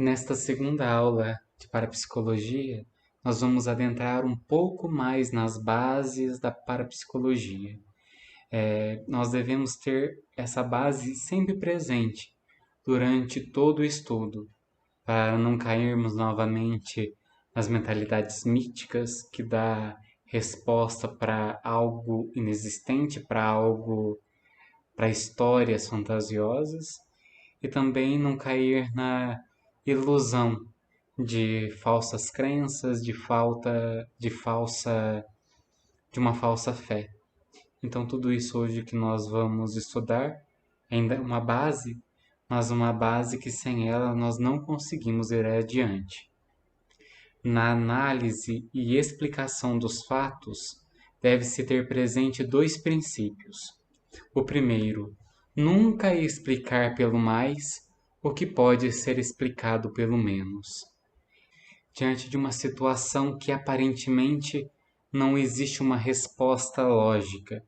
Nesta segunda aula de parapsicologia, nós vamos adentrar um pouco mais nas bases da parapsicologia. Nós devemos ter essa base sempre presente durante todo o estudo, para não cairmos novamente nas mentalidades míticas que dá resposta para algo inexistente, para histórias fantasiosas, e também não cair na ilusão de falsas crenças, de uma falsa fé. Então tudo isso hoje que nós vamos estudar ainda é uma base, mas uma base que sem ela nós não conseguimos ir adiante. Na análise e explicação dos fatos, deve-se ter presente dois princípios. O primeiro, nunca explicar pelo mais o que pode ser explicado pelo menos. Diante de uma situação que aparentemente não existe uma resposta lógica.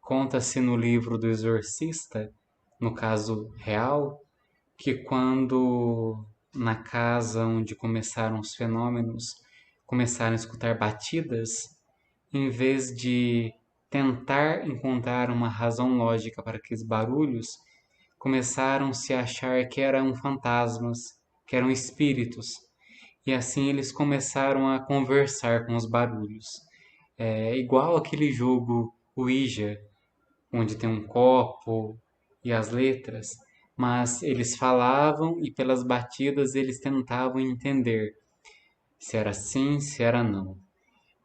Conta-se no livro do Exorcista, no caso real, que quando na casa onde começaram os fenômenos começaram a escutar batidas, em vez de tentar encontrar uma razão lógica para aqueles barulhos, começaram-se a achar que eram fantasmas, que eram espíritos. E assim eles começaram a conversar com os barulhos. É igual aquele jogo Ouija, onde tem um copo e as letras, mas eles falavam e pelas batidas eles tentavam entender se era sim, se era não.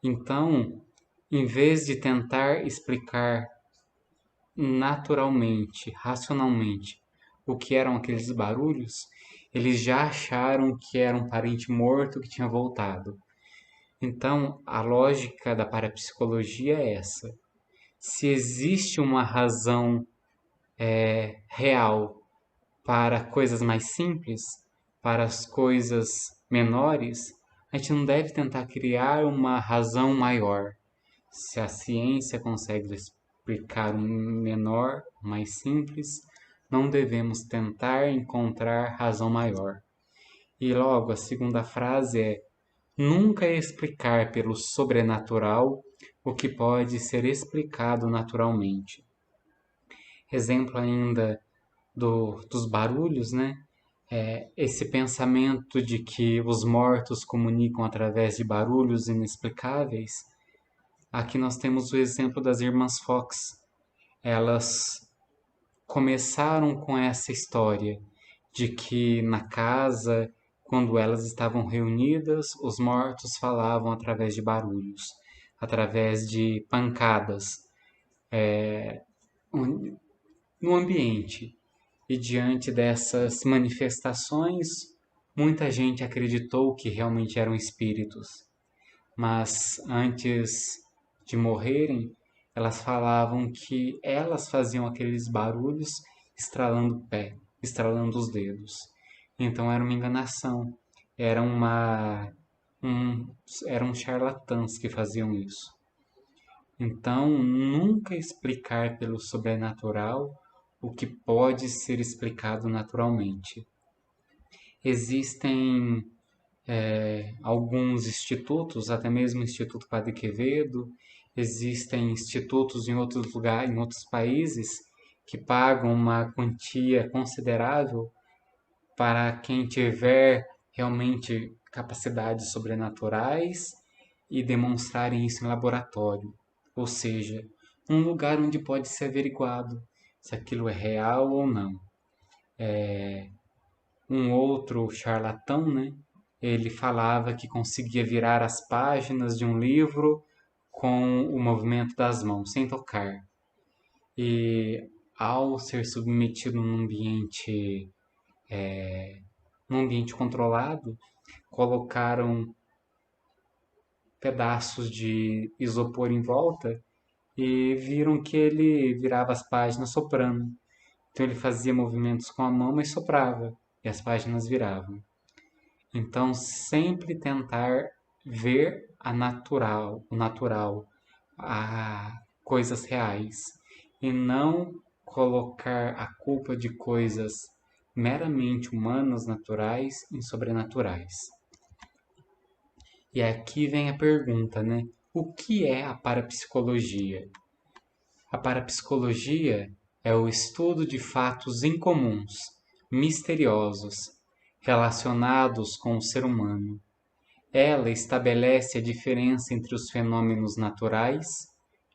Então, em vez de tentar explicar naturalmente, racionalmente, o que eram aqueles barulhos, eles já acharam que era um parente morto que tinha voltado. Então, a lógica da parapsicologia é essa. Se existe uma razão real para coisas mais simples, para as coisas menores, a gente não deve tentar criar uma razão maior. Se a ciência consegue explicar um menor, mais simples, não devemos tentar encontrar razão maior. E logo, a segunda frase é: nunca explicar pelo sobrenatural o que pode ser explicado naturalmente. Exemplo ainda dos barulhos, né? Esse pensamento de que os mortos comunicam através de barulhos inexplicáveis. Aqui nós temos o exemplo das irmãs Fox. Elas começaram com essa história de que na casa, quando elas estavam reunidas, os mortos falavam através de barulhos, através de pancadas no ambiente. E diante dessas manifestações, muita gente acreditou que realmente eram espíritos. Mas antes de morrerem, elas falavam que elas faziam aqueles barulhos estralando o pé, estralando os dedos. Então era uma enganação, era uma, um, eram charlatãs que faziam isso. Então, nunca explicar pelo sobrenatural o que pode ser explicado naturalmente. Existem alguns institutos, até mesmo o Instituto Padre Quevedo, existem institutos em outros lugares, em outros países, que pagam uma quantia considerável para quem tiver realmente capacidades sobrenaturais e demonstrarem isso em laboratório. Ou seja, um lugar onde pode ser averiguado se aquilo é real ou não. Um outro charlatão, né? Ele falava que conseguia virar as páginas de um livro com o movimento das mãos, sem tocar. E ao ser submetido num ambiente controlado, colocaram pedaços de isopor em volta e viram que ele virava as páginas soprando. Então ele fazia movimentos com a mão, mas soprava, e as páginas viravam. Então, sempre tentar ver o natural, a coisas reais, e não colocar a culpa de coisas meramente humanos, naturais e sobrenaturais. E aqui vem a pergunta, né? O que é a parapsicologia? A parapsicologia é o estudo de fatos incomuns, misteriosos, relacionados com o ser humano. Ela estabelece a diferença entre os fenômenos naturais,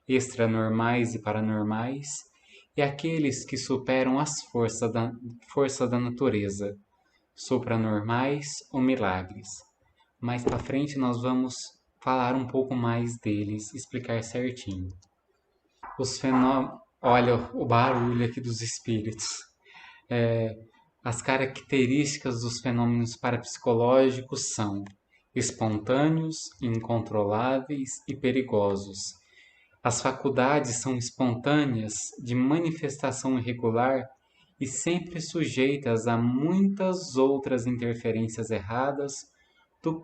extranormais e paranormais, e aqueles que superam as forças da natureza, supranormais ou milagres. Mais para frente nós vamos falar um pouco mais deles, explicar certinho. Os fenômenos. Olha o barulho aqui dos espíritos. As características dos fenômenos parapsicológicos são espontâneos, incontroláveis e perigosos. As faculdades são espontâneas, de manifestação irregular e sempre sujeitas a muitas outras interferências erradas do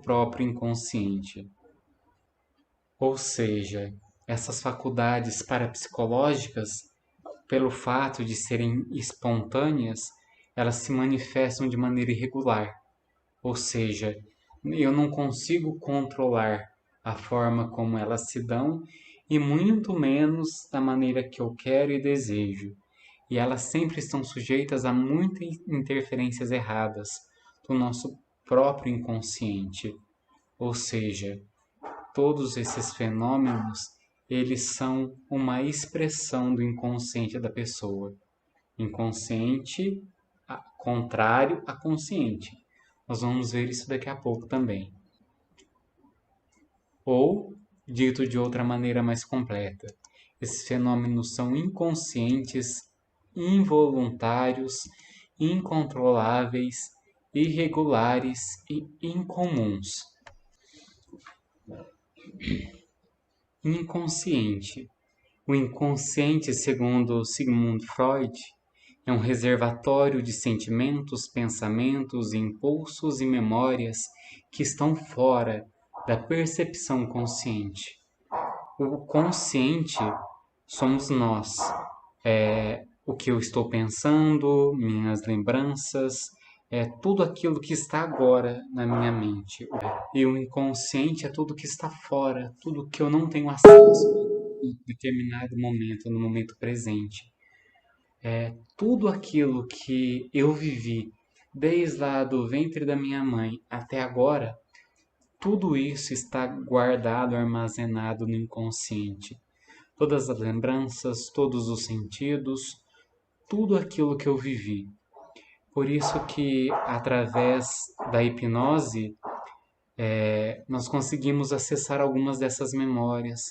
próprio inconsciente. Ou seja, essas faculdades parapsicológicas, pelo fato de serem espontâneas, elas se manifestam de maneira irregular. Ou seja, eu não consigo controlar a forma como elas se dão e muito menos da maneira que eu quero e desejo. E elas sempre estão sujeitas a muitas interferências erradas do nosso próprio inconsciente. Ou seja, todos esses fenômenos, eles são uma expressão do inconsciente da pessoa. Inconsciente contrário a consciente. Nós vamos ver isso daqui a pouco também. Ou, dito de outra maneira mais completa, esses fenômenos são inconscientes, involuntários, incontroláveis, irregulares e incomuns. Inconsciente. O inconsciente, segundo Sigmund Freud, é um reservatório de sentimentos, pensamentos, impulsos e memórias que estão fora da percepção consciente. O consciente somos nós. O que eu estou pensando, minhas lembranças, tudo aquilo que está agora na minha mente. E o inconsciente é tudo que está fora, tudo que eu não tenho acesso em determinado momento, no momento presente. Tudo aquilo que eu vivi desde lá do ventre da minha mãe até agora, tudo isso está guardado, armazenado no inconsciente. Todas as lembranças, todos os sentidos, tudo aquilo que eu vivi. Por isso que, através da hipnose, nós conseguimos acessar algumas dessas memórias,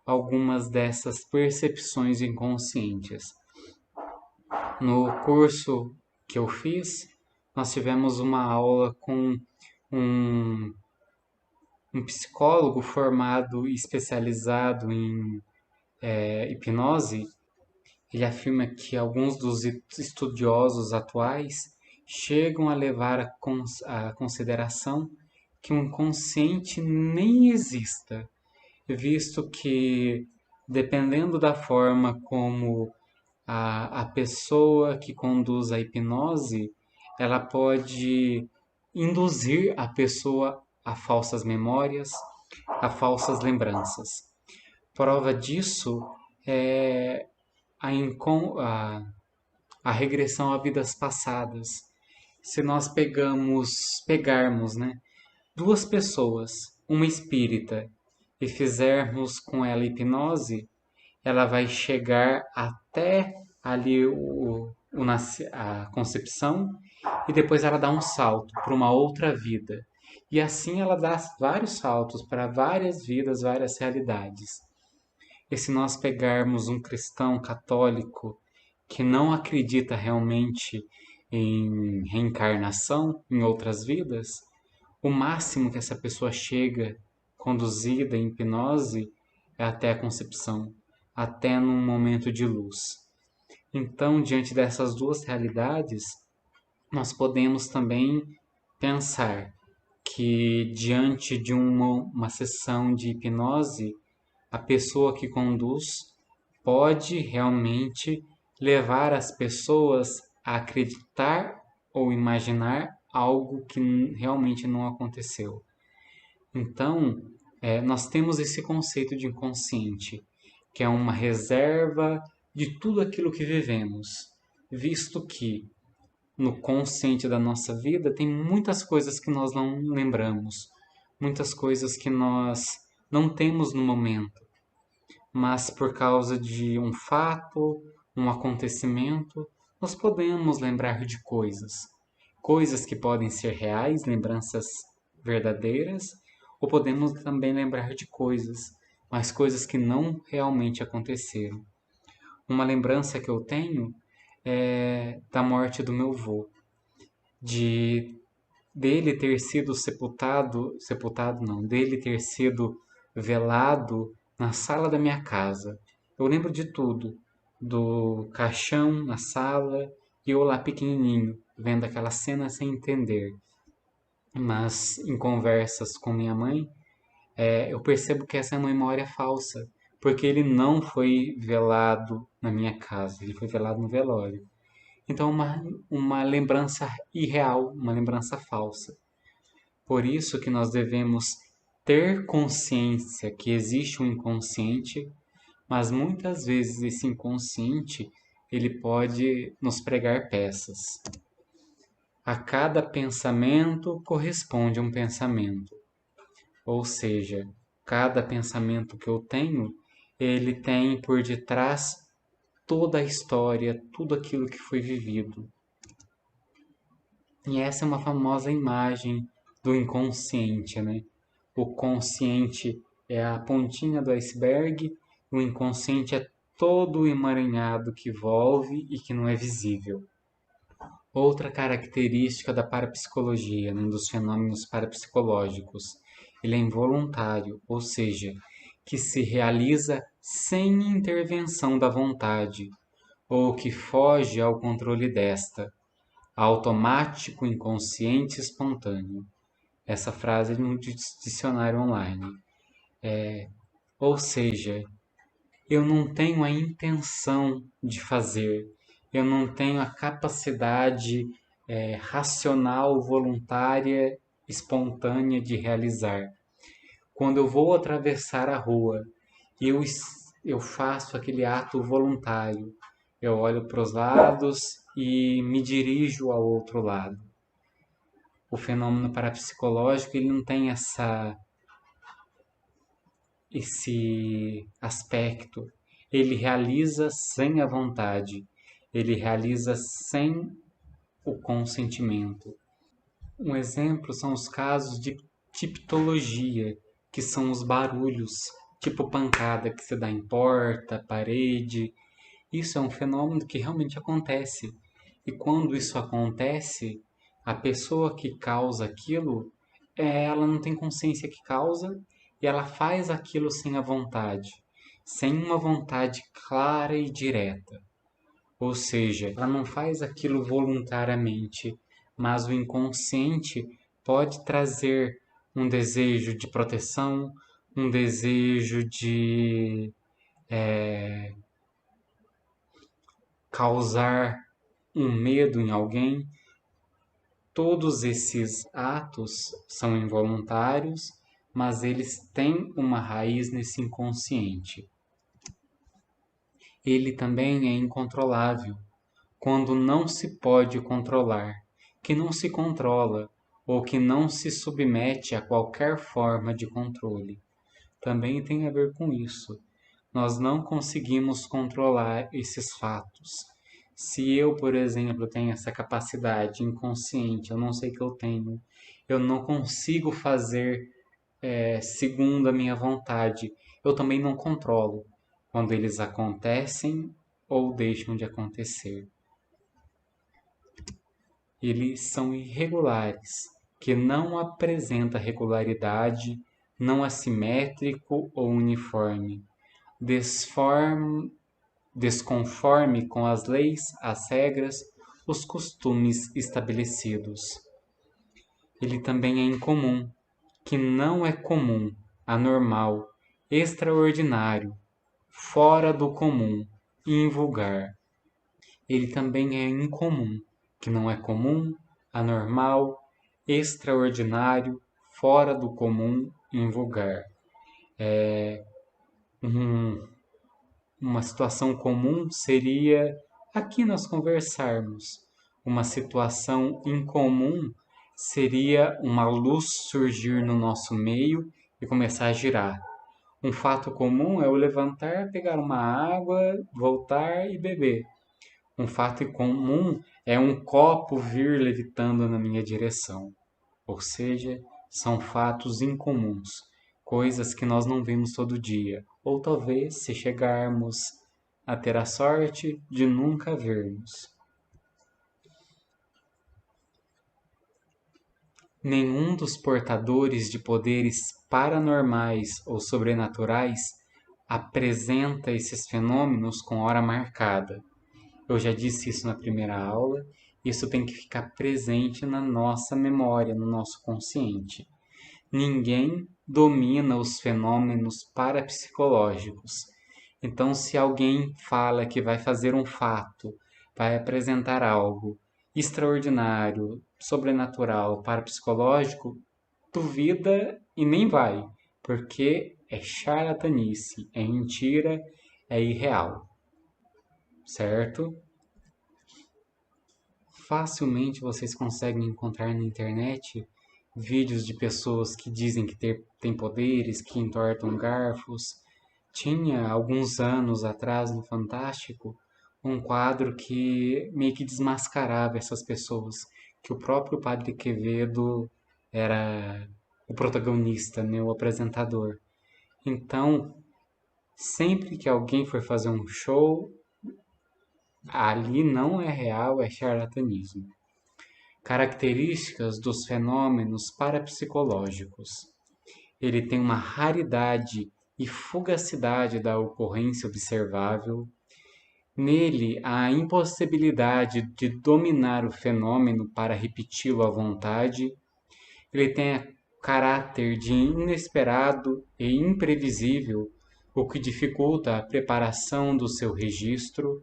algumas dessas percepções inconscientes. No curso que eu fiz, nós tivemos uma aula com um psicólogo formado e especializado em hipnose. Ele afirma que alguns dos estudiosos atuais chegam a levar a consideração que um inconsciente nem exista, visto que, dependendo da forma como a pessoa que conduz a hipnose, ela pode induzir a pessoa a falsas memórias, a falsas lembranças. Prova disso é a regressão a vidas passadas. Se nós pegarmos, né, duas pessoas, uma espírita, e fizermos com ela hipnose, ela vai chegar até ali a concepção e depois ela dá um salto para uma outra vida. E assim ela dá vários saltos para várias vidas, várias realidades. E se nós pegarmos um cristão católico que não acredita realmente em reencarnação, em outras vidas, o máximo que essa pessoa chega, conduzida em hipnose, é até a concepção, até num momento de luz. Então, diante dessas duas realidades, nós podemos também pensar que diante de uma sessão de hipnose, a pessoa que conduz pode realmente levar as pessoas a acreditar ou imaginar algo que realmente não aconteceu. Então, nós temos esse conceito de inconsciente, que é uma reserva de tudo aquilo que vivemos, visto que no consciente da nossa vida tem muitas coisas que nós não lembramos, muitas coisas que nós não temos no momento, mas por causa de um fato, um acontecimento, nós podemos lembrar de coisas. Coisas que podem ser reais, lembranças verdadeiras, ou podemos também lembrar de coisas, mas coisas que não realmente aconteceram. Uma lembrança que eu tenho é da morte do meu avô, dele ter sido dele ter sido velado na sala da minha casa. Eu lembro de tudo, do caixão na sala e eu lá pequenininho, vendo aquela cena sem entender. Mas em conversas com minha mãe, eu percebo que essa é uma memória falsa, porque ele não foi velado na minha casa, ele foi velado no velório. Então, uma lembrança irreal, uma lembrança falsa. Por isso que nós devemos ter consciência que existe um inconsciente, mas muitas vezes esse inconsciente ele pode nos pregar peças. A cada pensamento corresponde um pensamento. Ou seja, cada pensamento que eu tenho, ele tem por detrás toda a história, tudo aquilo que foi vivido. E essa é uma famosa imagem do inconsciente, né? O consciente é a pontinha do iceberg, o inconsciente é todo o emaranhado que envolve e que não é visível. Outra característica da parapsicologia, né, dos fenômenos parapsicológicos, ele é involuntário, ou seja, que se realiza sem intervenção da vontade, ou que foge ao controle desta, automático, inconsciente, espontâneo. Essa frase é no dicionário online. Ou seja, eu não tenho a intenção de fazer, eu não tenho a capacidade racional, voluntária, espontânea de realizar. Quando eu vou atravessar a rua, eu faço aquele ato voluntário. Eu olho para os lados e me dirijo ao outro lado. O fenômeno parapsicológico ele não tem esse aspecto. Ele realiza sem a vontade. Ele realiza sem o consentimento. Um exemplo são os casos de tipologia, que são os barulhos, tipo pancada que se dá em porta, parede. Isso é um fenômeno que realmente acontece. E quando isso acontece, a pessoa que causa aquilo, ela não tem consciência que causa e ela faz aquilo sem a vontade, sem uma vontade clara e direta. Ou seja, ela não faz aquilo voluntariamente, mas o inconsciente pode trazer um desejo de proteção, um desejo de causar um medo em alguém. Todos esses atos são involuntários, mas eles têm uma raiz nesse inconsciente. Ele também é incontrolável, quando não se pode controlar, que não se controla ou que não se submete a qualquer forma de controle. Também tem a ver com isso. Nós não conseguimos controlar esses fatos. Se eu, por exemplo, tenho essa capacidade inconsciente, eu não sei que eu tenho, eu não consigo fazer segundo a minha vontade, eu também não controlo quando eles acontecem ou deixam de acontecer. Eles são irregulares, que não apresenta regularidade, não assimétrico ou uniforme, desconforme com as leis, as regras, os costumes estabelecidos. Ele também é incomum, que não é comum, anormal, extraordinário, fora do comum, invulgar. ele também é incomum, que não é comum, anormal, extraordinário, fora do comum, invulgar. Um, uma situação comum seria aqui nós conversarmos. Uma situação incomum seria uma luz surgir no nosso meio e começar a girar. Um fato comum é eu levantar, pegar uma água, voltar e beber. Um fato comum é um copo vir levitando na minha direção. Ou seja, são fatos incomuns, coisas que nós não vemos todo dia, ou talvez se chegarmos a ter a sorte de nunca vermos. Nenhum dos portadores de poderes paranormais ou sobrenaturais apresenta esses fenômenos com hora marcada. Eu já disse isso na primeira aula, isso tem que ficar presente na nossa memória, no nosso consciente. Ninguém domina os fenômenos parapsicológicos. Então, se alguém fala que vai fazer um fato, vai apresentar algo extraordinário, sobrenatural, parapsicológico, duvida e nem vai, porque é charlatanice, é mentira, é irreal, certo? Facilmente vocês conseguem encontrar na internet vídeos de pessoas que dizem que têm poderes, que entortam garfos. Tinha, alguns anos atrás, no Fantástico, um quadro que meio que desmascarava essas pessoas, que o próprio Padre Quevedo era o protagonista, né, o apresentador. Então, sempre que alguém for fazer um show, ali não é real, é charlatanismo. Características dos fenômenos parapsicológicos. Ele tem uma raridade e fugacidade da ocorrência observável. Nele, há a impossibilidade de dominar o fenômeno para repeti-lo à vontade. Ele tem caráter de inesperado e imprevisível, o que dificulta a preparação do seu registro.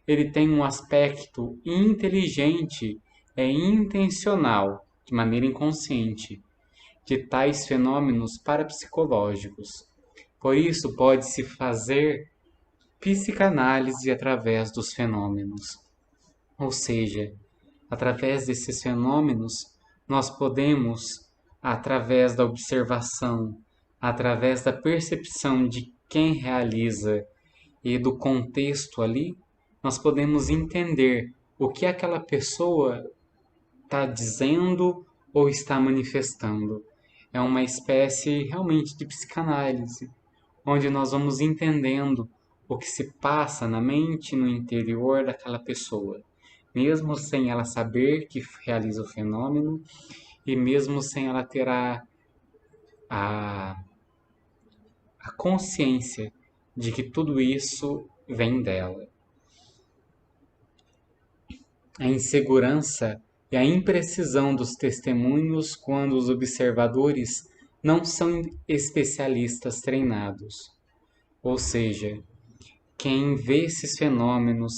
Ele tem um aspecto inteligente e intencional, de maneira inconsciente, de tais fenômenos parapsicológicos. Por isso, pode-se fazer psicanálise através dos fenômenos. Ou seja, através desses fenômenos, nós podemos, através da observação, através da percepção de quem realiza e do contexto ali, nós podemos entender o que aquela pessoa está dizendo ou está manifestando. É uma espécie realmente de psicanálise, onde nós vamos entendendo o que se passa na mente, no interior daquela pessoa, mesmo sem ela saber que realiza o fenômeno e mesmo sem ela ter a, a consciência de que tudo isso vem dela. A insegurança e a imprecisão dos testemunhos quando os observadores não são especialistas treinados. Ou seja, quem vê esses fenômenos,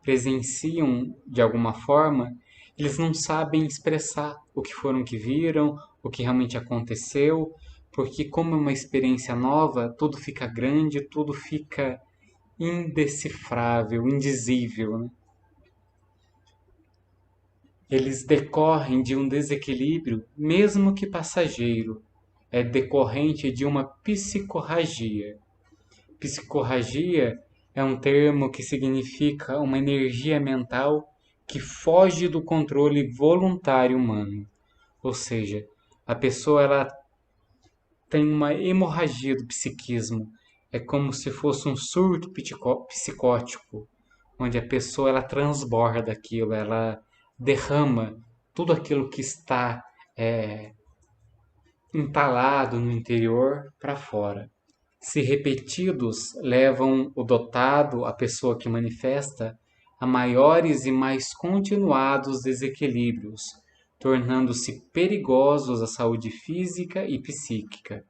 presenciam de alguma forma, eles não sabem expressar o que foram que viram, o que realmente aconteceu, porque como é uma experiência nova, tudo fica grande, tudo fica indecifrável, indizível, né? Eles decorrem de um desequilíbrio, mesmo que passageiro, é decorrente de uma psicorragia. Psicorragia é um termo que significa uma energia mental que foge do controle voluntário humano. Ou seja, a pessoa ela tem uma hemorragia do psiquismo. É como se fosse um surto psicótico, onde a pessoa ela transborda aquilo, ela derrama tudo aquilo que está entalado no interior para fora. Se repetidos, levam o dotado, a pessoa que manifesta, a maiores e mais continuados desequilíbrios, tornando-se perigosos à saúde física e psíquica.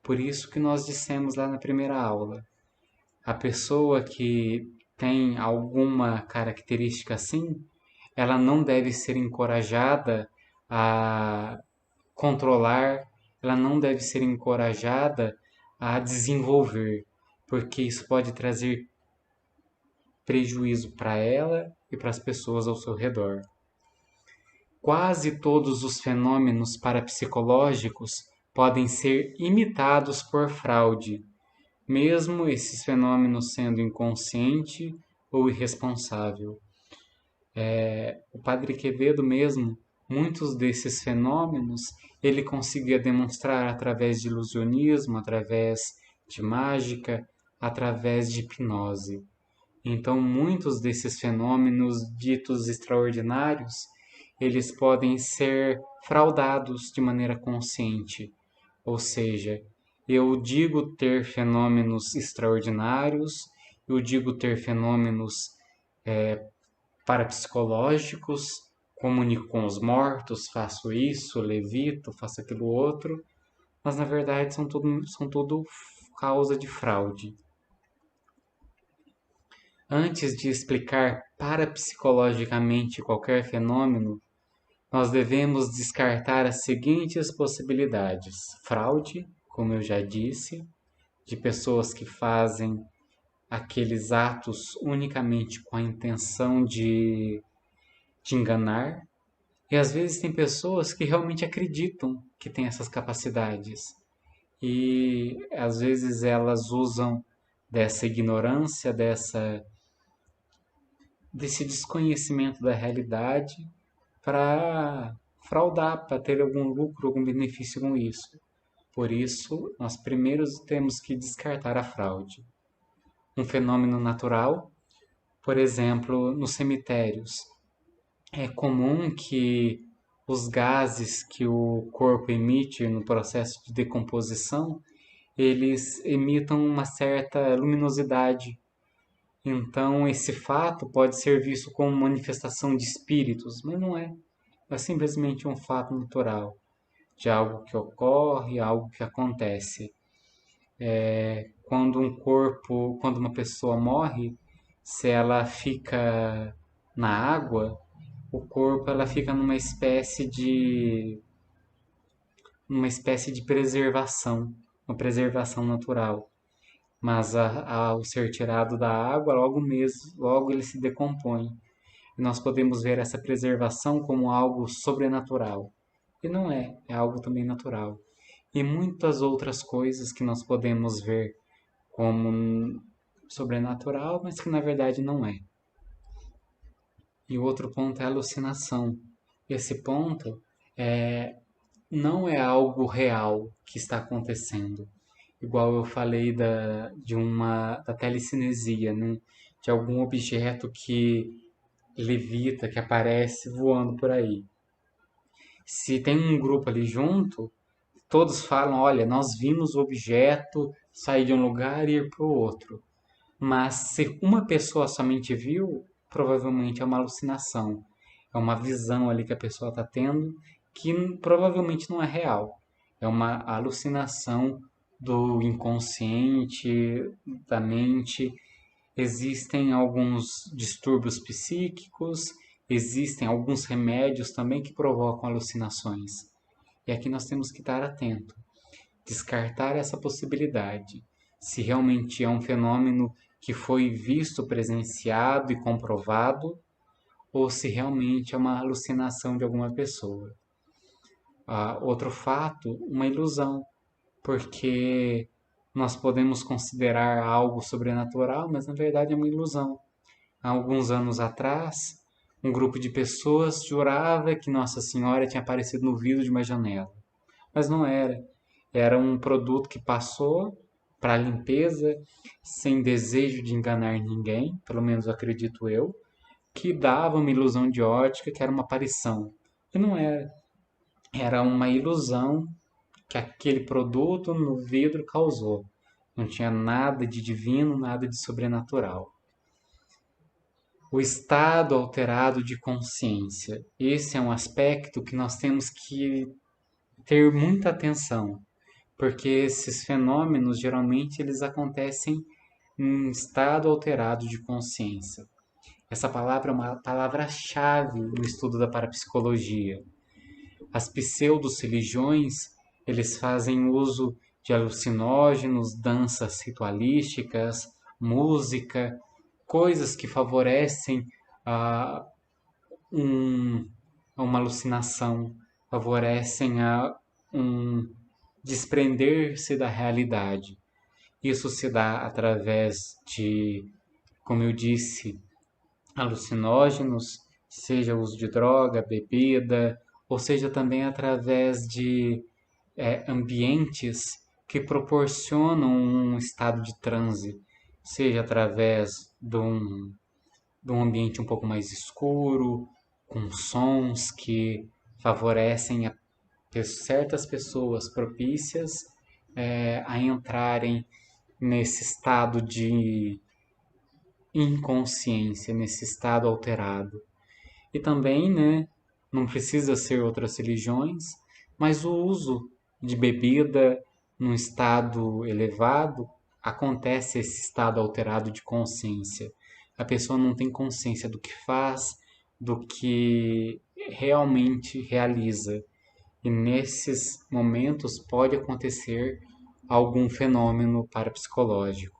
Por isso que nós dissemos lá na primeira aula, a pessoa que tem alguma característica assim, ela não deve ser encorajada a controlar, ela não deve ser encorajada a desenvolver, porque isso pode trazer prejuízo para ela e para as pessoas ao seu redor. Quase todos os fenômenos parapsicológicos podem ser imitados por fraude, mesmo esses fenômenos sendo inconsciente ou irresponsável. O Padre Quevedo mesmo, muitos desses fenômenos, ele conseguia demonstrar através de ilusionismo, através de mágica, através de hipnose. Então, muitos desses fenômenos ditos extraordinários, eles podem ser fraudados de maneira consciente. Ou seja, eu digo ter fenômenos extraordinários, eu digo ter fenômenos parapsicológicos, comunico com os mortos, faço isso, levito, faço aquilo outro, mas na verdade são tudo causa de fraude. Antes de explicar parapsicologicamente qualquer fenômeno, nós devemos descartar as seguintes possibilidades: fraude, como eu já disse, de pessoas que fazem aqueles atos unicamente com a intenção de te enganar. E às vezes tem pessoas que realmente acreditam que têm essas capacidades. E às vezes elas usam dessa ignorância, desse desconhecimento da realidade para fraudar, para ter algum lucro, algum benefício com isso. Por isso, nós primeiro temos que descartar a fraude. Um fenômeno natural, por exemplo, nos cemitérios. É comum que os gases que o corpo emite no processo de decomposição, eles emitam uma certa luminosidade. Então, esse fato pode ser visto como manifestação de espíritos, mas não é. É simplesmente um fato natural, de algo que ocorre, algo que acontece. Quando uma pessoa morre, se ela fica na água, o corpo ela fica numa espécie de preservação, uma preservação natural. Mas ao ser tirado da água, logo ele se decompõe. E nós podemos ver essa preservação como algo sobrenatural. E não é algo também natural. E muitas outras coisas que nós podemos ver como sobrenatural, mas que na verdade não é. E o outro ponto é a alucinação. Esse ponto não é algo real que está acontecendo. Igual eu falei da telecinesia, né? De algum objeto que levita, que aparece voando por aí. Se tem um grupo ali junto, todos falam, olha, nós vimos o objeto sair de um lugar e ir para o outro. Mas se uma pessoa somente viu, provavelmente é uma alucinação. É uma visão ali que a pessoa está tendo que provavelmente não é real. É uma alucinação do inconsciente, da mente. Existem alguns distúrbios psíquicos, existem alguns remédios também que provocam alucinações. E aqui nós temos que estar atento, descartar essa possibilidade. Se realmente é um fenômeno que foi visto, presenciado e comprovado, ou se realmente é uma alucinação de alguma pessoa. Outro fato, uma ilusão, porque nós podemos considerar algo sobrenatural, mas na verdade é uma ilusão. Há alguns anos atrás, um grupo de pessoas jurava que Nossa Senhora tinha aparecido no vidro de uma janela, mas não era. Era um produto que passou para limpeza, sem desejo de enganar ninguém, pelo menos acredito eu, que dava uma ilusão de ótica, que era uma aparição. E não era. Era uma ilusão que aquele produto no vidro causou. Não tinha nada de divino, nada de sobrenatural. O estado alterado de consciência. Esse é um aspecto que nós temos que ter muita atenção, porque esses fenômenos geralmente eles acontecem um estado alterado de consciência. Essa palavra é uma palavra-chave no estudo da parapsicologia. As pseudo-religiões, eles fazem uso de alucinógenos, danças ritualísticas, música, coisas que favorecem uma alucinação, favorecem um desprender-se da realidade. Isso se dá através de, como eu disse, alucinógenos, seja o uso de droga, bebida, ou seja também através de ambientes que proporcionam um estado de transe, seja através de um ambiente um pouco mais escuro, com sons que favorecem certas pessoas propícias a entrarem nesse estado de inconsciência, nesse estado alterado. E também, né, não precisa ser outras religiões, mas o uso de bebida num estado elevado, acontece esse estado alterado de consciência. A pessoa não tem consciência do que faz, do que realmente realiza. E nesses momentos pode acontecer algum fenômeno parapsicológico.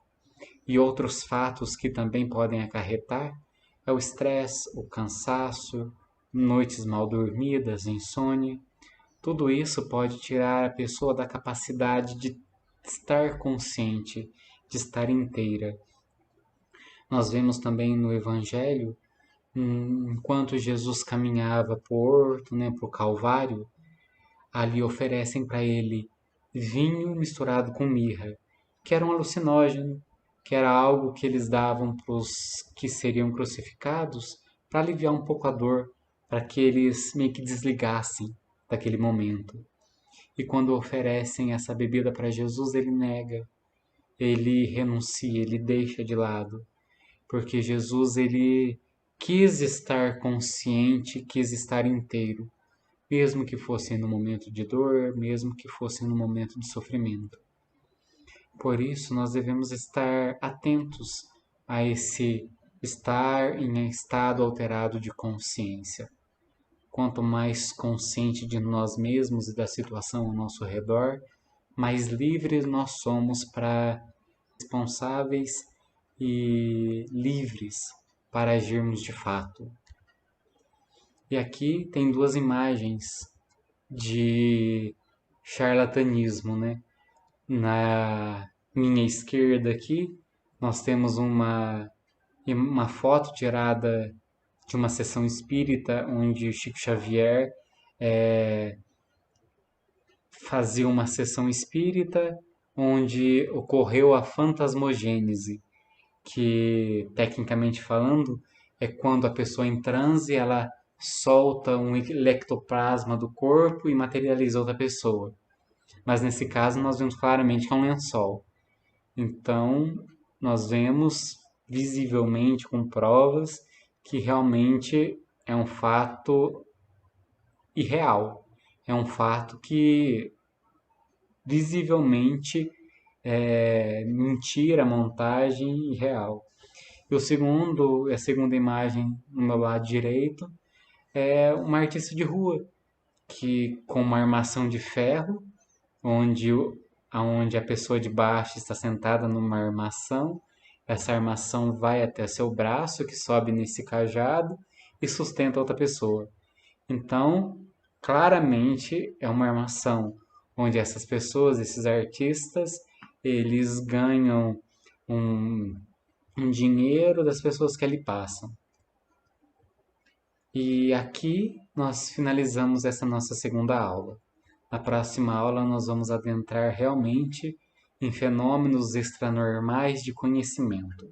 E outros fatos que também podem acarretar é o estresse, o cansaço, noites mal dormidas, insônia. Tudo isso pode tirar a pessoa da capacidade de estar consciente, de estar inteira. Nós vemos também no Evangelho, enquanto Jesus caminhava para o horto, para o Calvário, ali oferecem para ele vinho misturado com mirra, que era um alucinógeno, que era algo que eles davam para os que seriam crucificados para aliviar um pouco a dor, para que eles meio que desligassem daquele momento. E quando oferecem essa bebida para Jesus, ele nega, ele renuncia, ele deixa de lado, porque Jesus ele quis estar consciente, quis estar inteiro, mesmo que fosse no momento de dor, mesmo que fosse no momento de sofrimento. Por isso, nós devemos estar atentos a esse estar em estado alterado de consciência. Quanto mais consciente de nós mesmos e da situação ao nosso redor, mais livres nós somos para responsáveis e livres para agirmos de fato. E aqui tem duas imagens de charlatanismo, né? Na minha esquerda aqui, nós temos uma foto tirada de uma sessão espírita, onde Chico Xavier fazia uma sessão espírita, onde ocorreu a fantasmogênese, que, tecnicamente falando, é quando a pessoa em transe, ela solta um ectoplasma do corpo e materializa outra pessoa. Mas nesse caso nós vemos claramente que é um lençol. Então nós vemos visivelmente com provas que realmente é um fato irreal. É um fato que visivelmente é mentira, montagem irreal. E a segunda imagem no meu lado direito é uma artista de rua que com uma armação de ferro onde a pessoa de baixo está sentada numa armação. Essa armação vai até seu braço, que sobe nesse cajado e sustenta outra pessoa. Então, claramente é uma armação onde essas pessoas, esses artistas, eles ganham um dinheiro das pessoas que ali passam. E aqui nós finalizamos essa nossa segunda aula. Na próxima aula nós vamos adentrar realmente em fenômenos extranormais de conhecimento.